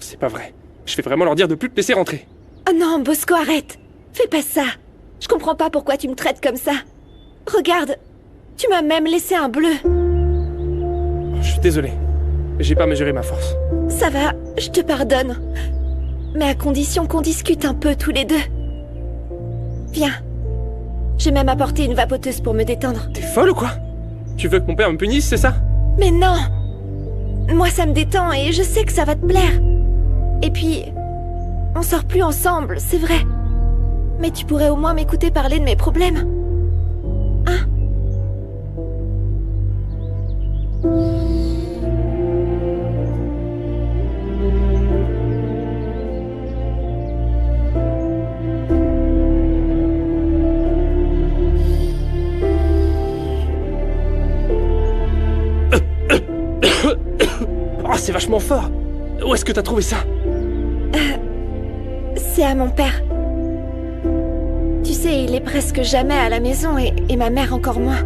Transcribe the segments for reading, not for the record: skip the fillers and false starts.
C'est pas vrai. Je vais vraiment leur dire de plus te laisser rentrer. Oh non, Bosco, arrête. Fais pas ça. Je comprends pas pourquoi tu me traites comme ça. Regarde, tu m'as même laissé un bleu. Je suis désolé. J'ai pas mesuré ma force. Ça va, je te pardonne. Mais à condition qu'on discute un peu tous les deux. Viens. J'ai même apporté une vapoteuse pour me détendre. T'es folle ou quoi? Tu veux que mon père me punisse, c'est ça? Mais non! Moi, ça me détend et je sais que ça va te plaire. Et puis, on sort plus ensemble, c'est vrai. Mais tu pourrais au moins m'écouter parler de mes problèmes. Hein? Oh, c'est vachement fort! Où est-ce que t'as trouvé ça? C'est à mon père. Tu sais, il est presque jamais à la maison et ma mère encore moins.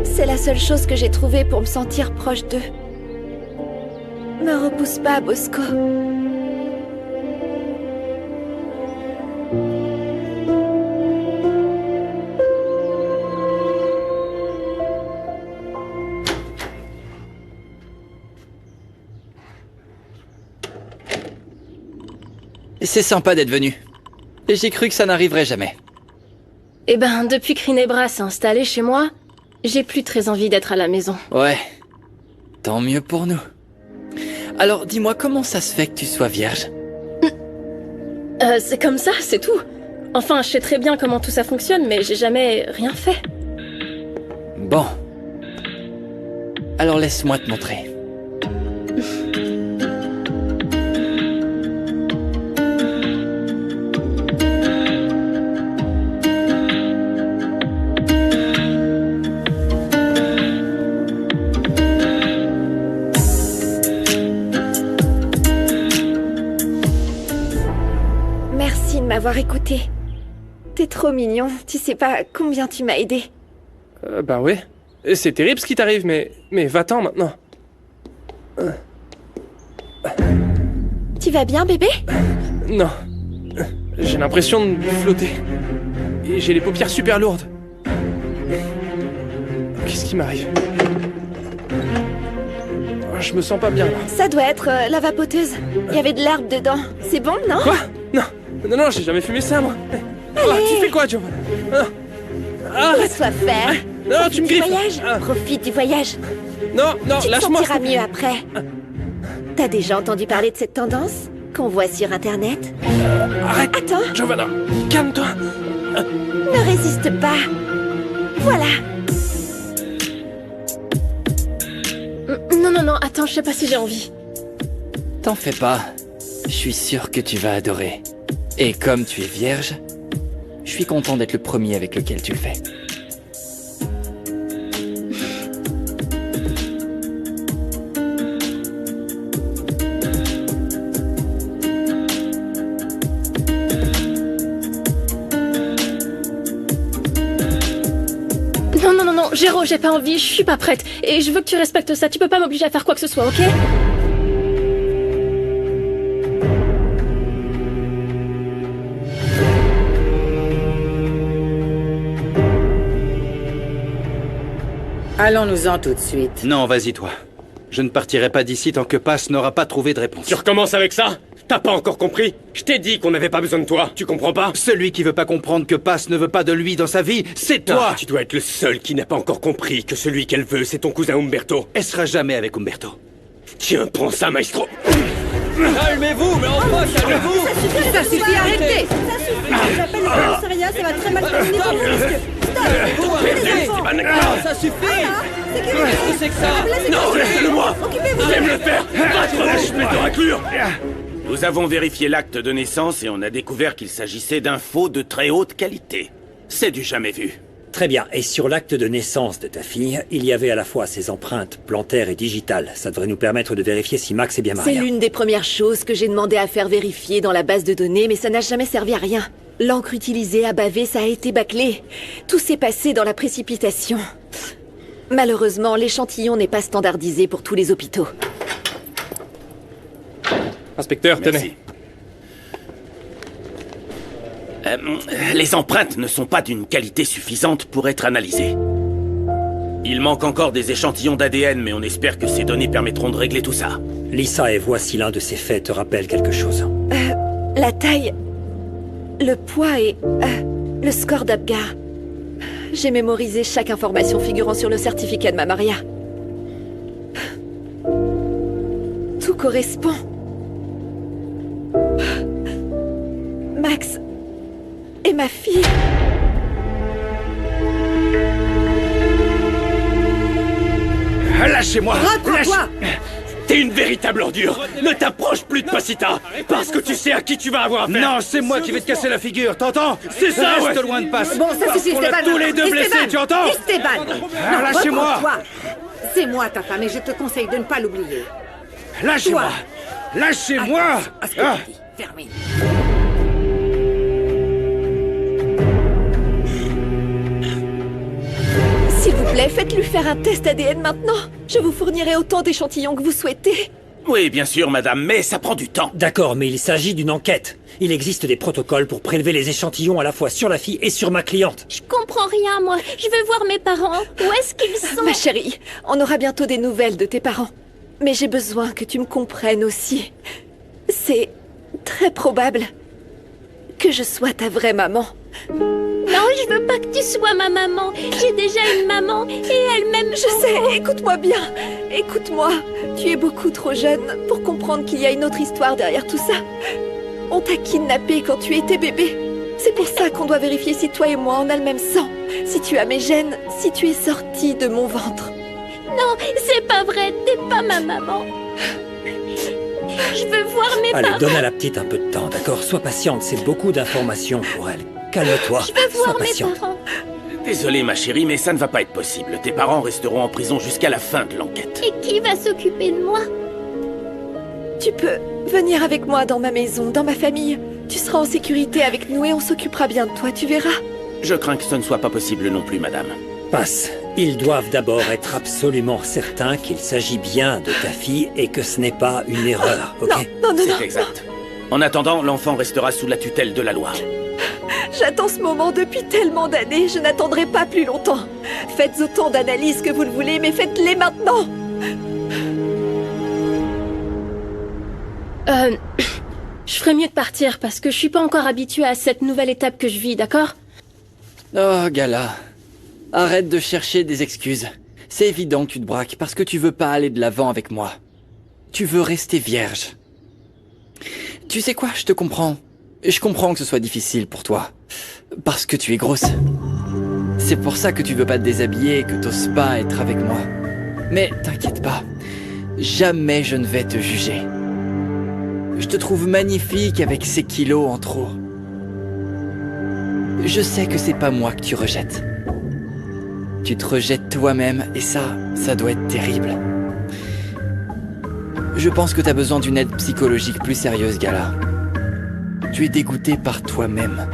C'est la seule chose que j'ai trouvée pour me sentir proche d'eux. Me repousse pas, Bosco. C'est sympa d'être venu. J'ai cru que ça n'arriverait jamais. Eh ben, depuis que Rinebra s'est installé chez moi, j'ai plus très envie d'être à la maison. Ouais. Tant mieux pour nous. Alors, dis-moi, comment ça se fait que tu sois vierge? C'est comme ça, c'est tout. Enfin, je sais très bien comment tout ça fonctionne, mais j'ai jamais rien fait. Bon. Alors laisse-moi te montrer. Merci de m'avoir écouté. T'es trop mignon, tu sais pas combien tu m'as aidé. Bah ouais. C'est terrible ce qui t'arrive, mais va-t'en maintenant. Tu vas bien, bébé? Non. J'ai l'impression de flotter. Et j'ai les paupières super lourdes. Qu'est-ce qui m'arrive? Je me sens pas bien, là. Ça doit être la vapoteuse. Il y avait de l'herbe dedans. C'est bon, non? Quoi? Non, j'ai jamais fumé ça, moi. Oh, tu fais quoi, Giovanna? Arrête! Laisse-toi faire. Non, tu me griffes. Voyage. Profite du voyage. Non, Tu te lâche-moi. sentiras mieux après. T'as déjà entendu parler de cette tendance qu'on voit sur Internet? Arrête! Attends, Giovanna, calme-toi. ne résiste pas. Voilà. Non, attends, je sais pas si j'ai envie. T'en fais pas. Je suis sûr que tu vas adorer. Et comme tu es vierge, je suis content d'être le premier avec lequel tu le fais. Non, Géro, j'ai pas envie, je suis pas prête. Et je veux que tu respectes ça, tu peux pas m'obliger à faire quoi que ce soit, ok? Allons-nous-en tout de suite. Non, vas-y toi. Je ne partirai pas d'ici tant que Paz n'aura pas trouvé de réponse. Tu recommences avec ça? T'as pas encore compris? Je t'ai dit qu'on n'avait pas besoin de toi, tu comprends pas? Celui qui veut pas comprendre que Paz ne veut pas de lui dans sa vie, c'est toi! Tu dois être le seul qui n'a pas encore compris que celui qu'elle veut, c'est ton cousin Umberto. Elle sera jamais avec Umberto. Tiens, prends ça, maestro! Calmez-vous, mais enfin, calmez-vous! Ça suffit, arrêtez! Ça suffit. J'appelle le commissariat, ça va très mal terminer pour vous, monsieur. Ça suffit! Qu'est-ce que c'est que ça? Non, laissez-le-moi! J'aime le faire! Je vais te raclure! Nous avons vérifié l'acte de naissance et on a découvert qu'il s'agissait d'un faux de très haute qualité. C'est du jamais vu. Très bien. Et sur l'acte de naissance de ta fille, il y avait à la fois ses empreintes plantaires et digitales. Ça devrait nous permettre de vérifier si Max est bien C'est marié. l'une des premières choses que j'ai demandé à faire vérifier dans la base de données, mais ça n'a jamais servi à rien. L'encre utilisée à baver, ça a été bâclé. Tout s'est passé dans la précipitation. Malheureusement, l'échantillon n'est pas standardisé pour tous les hôpitaux. Inspecteur, tenez. Merci. Les empreintes ne sont pas d'une qualité suffisante pour être analysées. Il manque encore des échantillons d'ADN, mais on espère que ces données permettront de régler tout ça. Lisa, et voici l'un de ces faits te rappelle quelque chose. La taille, le poids et le score d'Abgar. J'ai mémorisé chaque information figurant sur le certificat de ma Maria. Tout correspond. Max et ma fille. Lâchez-moi! Reprends-toi! T'es une véritable ordure! Ne t'approche plus de Pasita! Parce que tu sais à qui tu vas avoir affaire! Non, c'est moi qui vais te casser la figure, t'entends? C'est ça! Reste loin de Pass! Bon, ça suffit, On l'a Esteban! tous les deux blessés, Esteban! tu entends? Esteban! Non, lâchez-moi! reprends-toi. C'est moi ta femme et je te conseille de ne pas l'oublier. Lâchez-moi! Toi. Lâchez-moi! À ce que tu dis. Termine. S'il vous plaît, faites-lui faire un test ADN maintenant. Je vous fournirai autant d'échantillons que vous souhaitez. Oui, bien sûr, madame, mais ça prend du temps. D'accord, mais il s'agit d'une enquête. Il existe des protocoles pour prélever les échantillons à la fois sur la fille et sur ma cliente. Je comprends rien, moi. Je veux voir mes parents. Où est-ce qu'ils sont? Ma chérie, on aura bientôt des nouvelles de tes parents. Mais j'ai besoin que tu me comprennes aussi. C'est très probable que je sois ta vraie maman. Non, je veux pas que tu sois ma maman. J'ai déjà une maman et elle m'aime. Je sais, écoute-moi bien. Écoute-moi. Tu es beaucoup trop jeune pour comprendre qu'il y a une autre histoire derrière tout ça. On t'a kidnappé quand tu étais bébé. C'est pour ça qu'on doit vérifier si toi et moi on a le même sang. Si tu as mes gènes, si tu es sortie de mon ventre. Non, c'est pas vrai. T'es pas ma maman. Je veux voir mes Allez, parents. donne à la petite un peu de temps, d'accord? Sois patiente, c'est beaucoup d'informations pour elle. Calme-toi, Je veux sois voir mes patiente. parents. Désolé, ma chérie, mais ça ne va pas être possible. Tes parents resteront en prison jusqu'à la fin de l'enquête. Et qui va s'occuper de moi? Tu peux venir avec moi dans ma maison, dans ma famille. Tu seras en sécurité avec nous et on s'occupera bien de toi, tu verras. Je crains que ce ne soit pas possible non plus, madame. Passe. Ils doivent d'abord être absolument certains qu'il s'agit bien de ta fille et que ce n'est pas une erreur, ok? Non, non, non. C'est exact. En attendant, l'enfant restera sous la tutelle de la loi. J'attends ce moment depuis tellement d'années, je n'attendrai pas plus longtemps. Faites autant d'analyses que vous le voulez, mais faites-les maintenant. Je ferais mieux de partir parce que je suis pas encore habituée à cette nouvelle étape que je vis, d'accord? Oh, Gala. Arrête de chercher des excuses. C'est évident que tu te braques parce que tu veux pas aller de l'avant avec moi. Tu veux rester vierge. Tu sais quoi, je te comprends. Je comprends que ce soit difficile pour toi. Parce que tu es grosse. C'est pour ça que tu veux pas te déshabiller et que t'oses pas être avec moi. Mais t'inquiète pas. Jamais je ne vais te juger. Je te trouve magnifique avec ces kilos en trop. Je sais que c'est pas moi que tu rejettes. Tu te rejettes toi-même et ça doit être terrible. Je pense que t'as besoin d'une aide psychologique plus sérieuse, Gala. Tu es dégoûté par toi-même.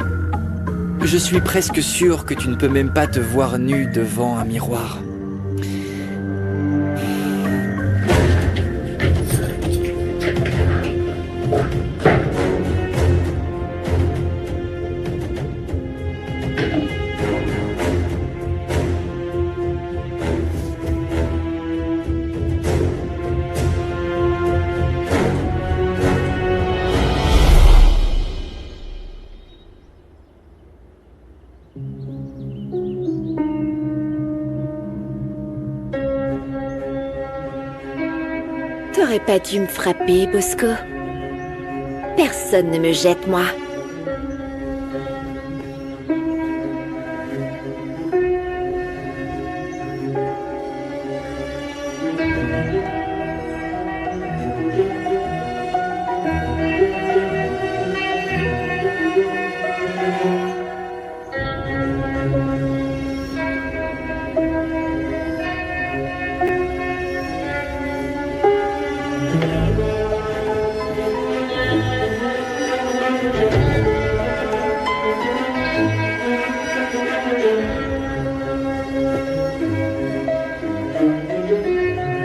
Je suis presque sûr que tu ne peux même pas te voir nue devant un miroir. T'aurais pas dû me frapper, Bosco. Personne ne me jette, moi.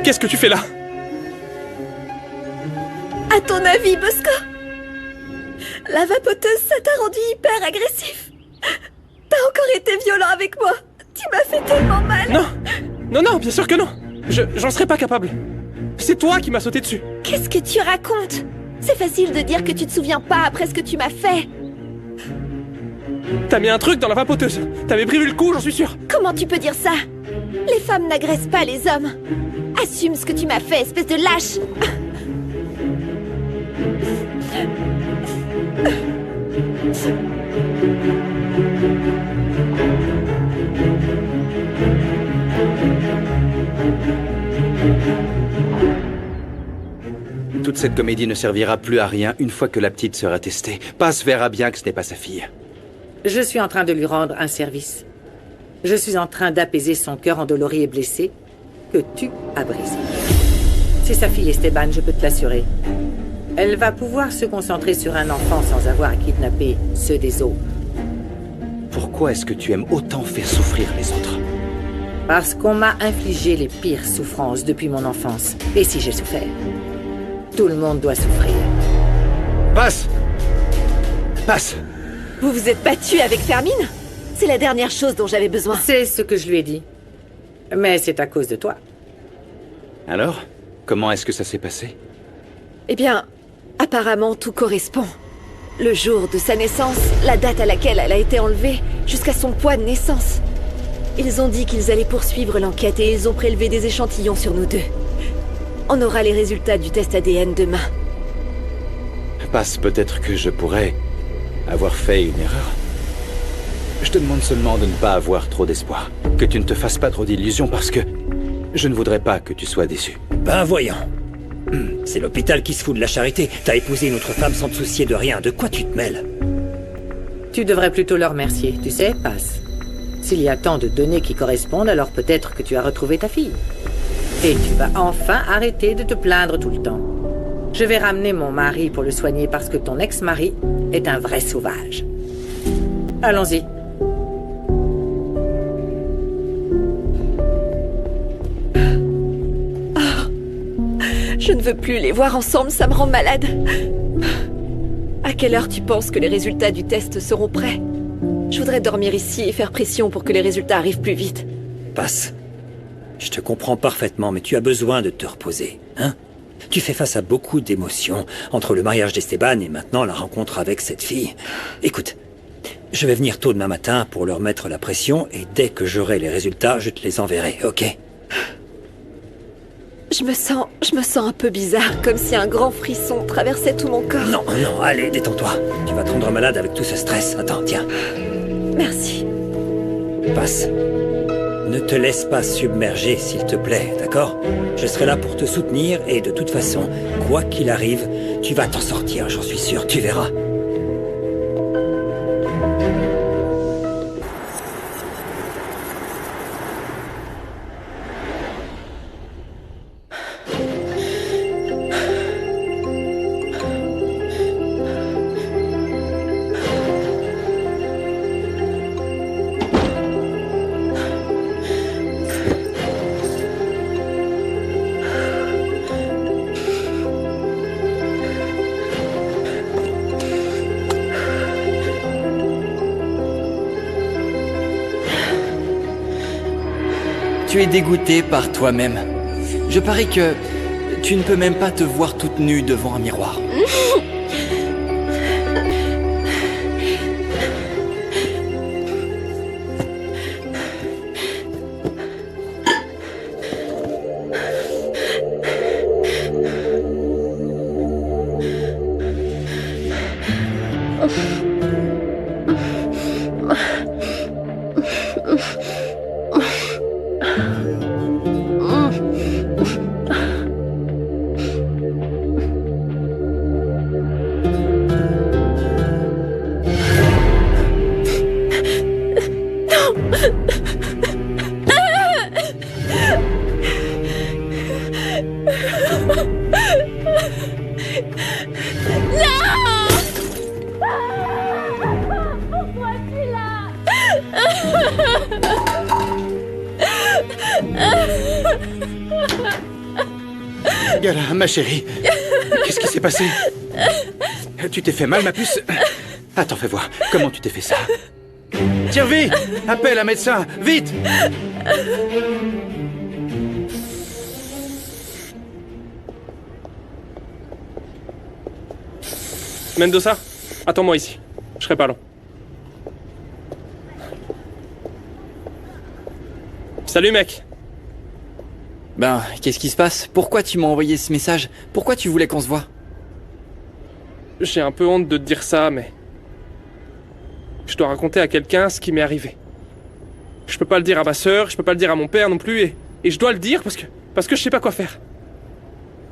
Qu'est-ce que tu fais là? À ton avis, Bosco? La vapoteuse, ça t'a rendu hyper agressif. T'as encore été violent avec moi. Tu m'as fait tellement mal. Non, bien sûr que non. J'en serais pas capable. C'est toi qui m'as sauté dessus. Qu'est-ce que tu racontes? C'est facile de dire que tu te souviens pas après ce que tu m'as fait. T'as mis un truc dans la vapoteuse. T'avais prévu le coup, j'en suis sûr. Comment tu peux dire ça? Les femmes n'agressent pas les hommes. Assume ce que tu m'as fait, espèce de lâche. Toute cette comédie ne servira plus à rien une fois que la petite sera testée. Paz verra bien que ce n'est pas sa fille. Je suis en train de lui rendre un service. Je suis en train d'apaiser son cœur endolori et blessé que tu as brisé. C'est sa fille Esteban, je peux te l'assurer. Elle va pouvoir se concentrer sur un enfant sans avoir à kidnapper ceux des autres. Pourquoi est-ce que tu aimes autant faire souffrir les autres? Parce qu'on m'a infligé les pires souffrances depuis mon enfance. Et si j'ai souffert, tout le monde doit souffrir. Passe! Passe! Vous vous êtes battu avec Fermine? C'est la dernière chose dont j'avais besoin. C'est ce que je lui ai dit. Mais c'est à cause de toi. Alors? Comment est-ce que ça s'est passé? Eh bien, apparemment tout correspond. Le jour de sa naissance, la date à laquelle elle a été enlevée, jusqu'à son poids de naissance. Ils ont dit qu'ils allaient poursuivre l'enquête et ils ont prélevé des échantillons sur nous deux. On aura les résultats du test ADN demain. Passe, peut-être que je pourrais avoir fait une erreur. Je te demande seulement de ne pas avoir trop d'espoir. Que tu ne te fasses pas trop d'illusions parce que je ne voudrais pas que tu sois déçu. Ben voyons. C'est l'hôpital qui se fout de la charité. T'as épousé une autre femme sans te soucier de rien. De quoi tu te mêles? Tu devrais plutôt leur remercier, tu sais, Passe. S'il y a tant de données qui correspondent, alors peut-être que tu as retrouvé ta fille. Et tu vas enfin arrêter de te plaindre tout le temps. Je vais ramener mon mari pour le soigner parce que ton ex-mari est un vrai sauvage. Allons-y. Je ne veux plus les voir ensemble, ça me rend malade. À quelle heure tu penses que les résultats du test seront prêts? Je voudrais dormir ici et faire pression pour que les résultats arrivent plus vite. Passe. Je te comprends parfaitement, mais tu as besoin de te reposer, hein? Tu fais face à beaucoup d'émotions, entre le mariage d'Esteban et maintenant la rencontre avec cette fille. Écoute, je vais venir tôt demain matin pour leur mettre la pression, et dès que j'aurai les résultats, je te les enverrai, ok? Je me sens un peu bizarre, comme si un grand frisson traversait tout mon corps. Non, allez, détends-toi. Tu vas te rendre malade avec tout ce stress. Attends, tiens. Merci. Passe. Ne te laisse pas submerger, s'il te plaît, d'accord? Je serai là pour te soutenir et de toute façon, quoi qu'il arrive, tu vas t'en sortir, j'en suis sûr, tu verras. Tu es dégoûté par toi-même. Je parie que tu ne peux même pas te voir toute nue devant un miroir. Gala, ma chérie, Qu'est-ce qui s'est passé? Tu t'es fait mal, ma puce? Attends, fais voir. Comment tu t'es fait ça? Tiens, vite! Appelle un médecin! Vite! Mendoza, attends-moi ici. Je serai pas long. Salut, mec. Ben, qu'est-ce qui se passe? Pourquoi tu m'as envoyé ce message? Pourquoi tu voulais qu'on se voie? J'ai un peu honte de te dire ça, mais... je dois raconter à quelqu'un ce qui m'est arrivé. Je peux pas le dire à ma sœur, je peux pas le dire à mon père non plus, et je dois le dire parce que je sais pas quoi faire.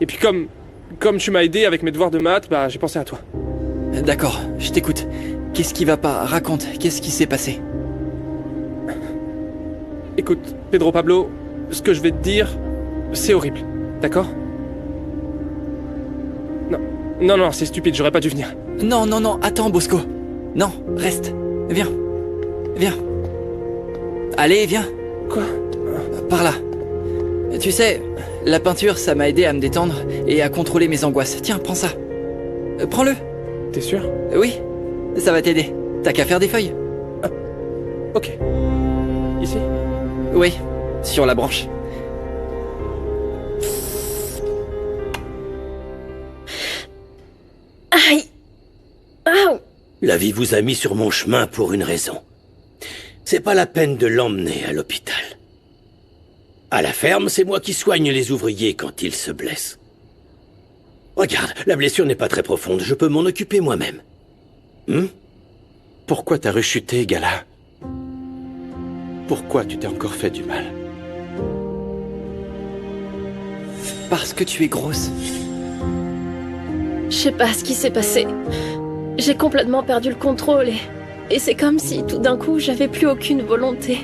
Et puis comme tu m'as aidé avec mes devoirs de maths, bah j'ai pensé à toi. D'accord, je t'écoute. Qu'est-ce qui va pas? Raconte, qu'est-ce qui s'est passé? Écoute, Pedro Pablo, ce que je vais te dire, c'est horrible, d'accord? Non, c'est stupide, j'aurais pas dû venir. Non, attends, Bosco. Non, reste. Viens. Allez, viens. Quoi? Par là. Tu sais, la peinture, ça m'a aidé à me détendre et à contrôler mes angoisses. Tiens, prends ça. Prends-le. T'es sûr? Oui, ça va t'aider. T'as qu'à faire des feuilles. Ok. Ici? Oui, sur la branche. Aïe! Aouh! La vie vous a mis sur mon chemin pour une raison. C'est pas la peine de l'emmener à l'hôpital. À la ferme, c'est moi qui soigne les ouvriers quand ils se blessent. Regarde, la blessure n'est pas très profonde, je peux m'en occuper moi-même. Pourquoi t'as rechuté, Gala? Pourquoi tu t'es encore fait du mal? Parce que tu es grosse. Je sais pas ce qui s'est passé. J'ai complètement perdu le contrôle et c'est comme si tout d'un coup j'avais plus aucune volonté.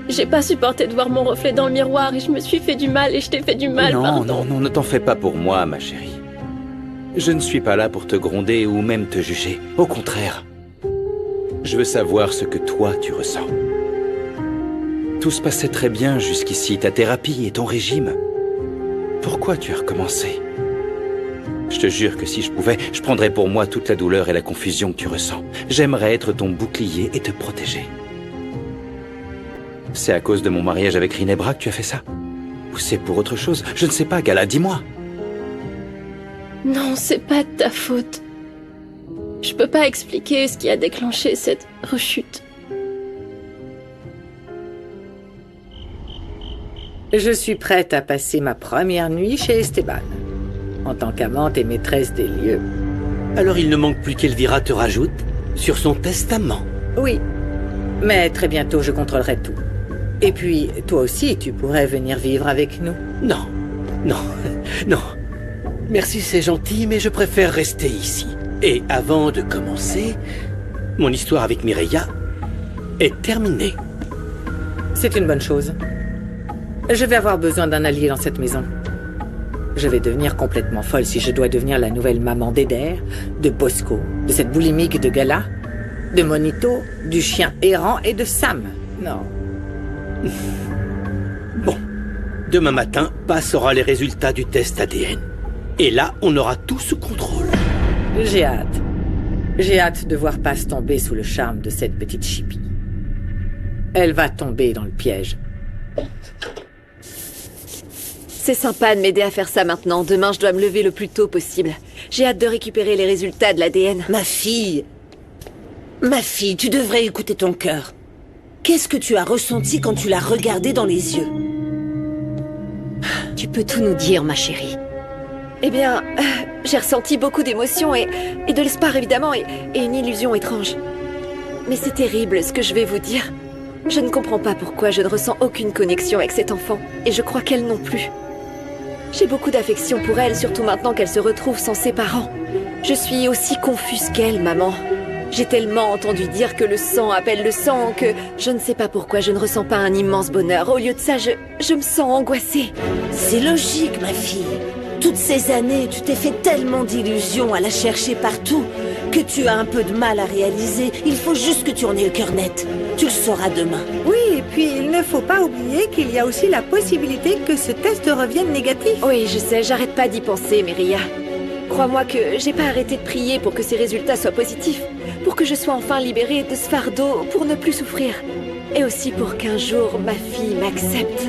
J'ai pas supporté de voir mon reflet dans le miroir et je me suis fait du mal et je t'ai fait du mal, pardon. Non, ne t'en fais pas pour moi, ma chérie. Je ne suis pas là pour te gronder ou même te juger. Au contraire. Je veux savoir ce que toi tu ressens. Tout se passait très bien jusqu'ici, ta thérapie et ton régime. Pourquoi tu as recommencé? Je te jure que si je pouvais, je prendrais pour moi toute la douleur et la confusion que tu ressens. J'aimerais être ton bouclier et te protéger. C'est à cause de mon mariage avec Ginebra que tu as fait ça? Ou c'est pour autre chose? Je ne sais pas, Gala, dis-moi. Non, c'est pas de ta faute. Je peux pas expliquer ce qui a déclenché cette rechute. Je suis prête à passer ma première nuit chez Esteban, en tant qu'amante et maîtresse des lieux. Alors il ne manque plus qu'Elvira te rajoute sur son testament. Oui, mais très bientôt je contrôlerai tout. Et puis, toi aussi, tu pourrais venir vivre avec nous. Non. Merci, c'est gentil, mais je préfère rester ici. Et avant de commencer, mon histoire avec Mireia est terminée. C'est une bonne chose. Je vais avoir besoin d'un allié dans cette maison. Je vais devenir complètement folle si je dois devenir la nouvelle maman d'Eder, de Bosco, de cette boulimique de Gala, de Monito, du chien errant et de Sam. Non. Bon, demain matin, Paz aura les résultats du test ADN. Et là, on aura tout sous contrôle. J'ai hâte. J'ai hâte de voir Paz tomber sous le charme de cette petite chipie. Elle va tomber dans le piège. C'est sympa de m'aider à faire ça maintenant. Demain, je dois me lever le plus tôt possible. J'ai hâte de récupérer les résultats de l'ADN. Ma fille, tu devrais écouter ton cœur. Qu'est-ce que tu as ressenti quand tu l'as regardé dans les yeux? Tu peux tout nous dire, ma chérie. Eh bien, j'ai ressenti beaucoup d'émotions et de l'espoir, évidemment, et une illusion étrange. Mais c'est terrible ce que je vais vous dire. Je ne comprends pas pourquoi je ne ressens aucune connexion avec cet enfant, et je crois qu'elle non plus. J'ai beaucoup d'affection pour elle, surtout maintenant qu'elle se retrouve sans ses parents. Je suis aussi confuse qu'elle, maman. J'ai tellement entendu dire que le sang appelle le sang que je ne sais pas pourquoi je ne ressens pas un immense bonheur. Au lieu de ça, je me sens angoissée. C'est logique, ma fille. Toutes ces années, tu t'es fait tellement d'illusions à la chercher partout que tu as un peu de mal à réaliser. Il faut juste que tu en aies le cœur net. Tu le sauras demain. Oui, Et puis, il ne faut pas oublier qu'il y a aussi la possibilité que ce test revienne négatif. Oui, je sais, j'arrête pas d'y penser, Meria. Crois-moi que j'ai pas arrêté de prier pour que ces résultats soient positifs, pour que je sois enfin libérée de ce fardeau, pour ne plus souffrir. Et aussi pour qu'un jour ma fille m'accepte.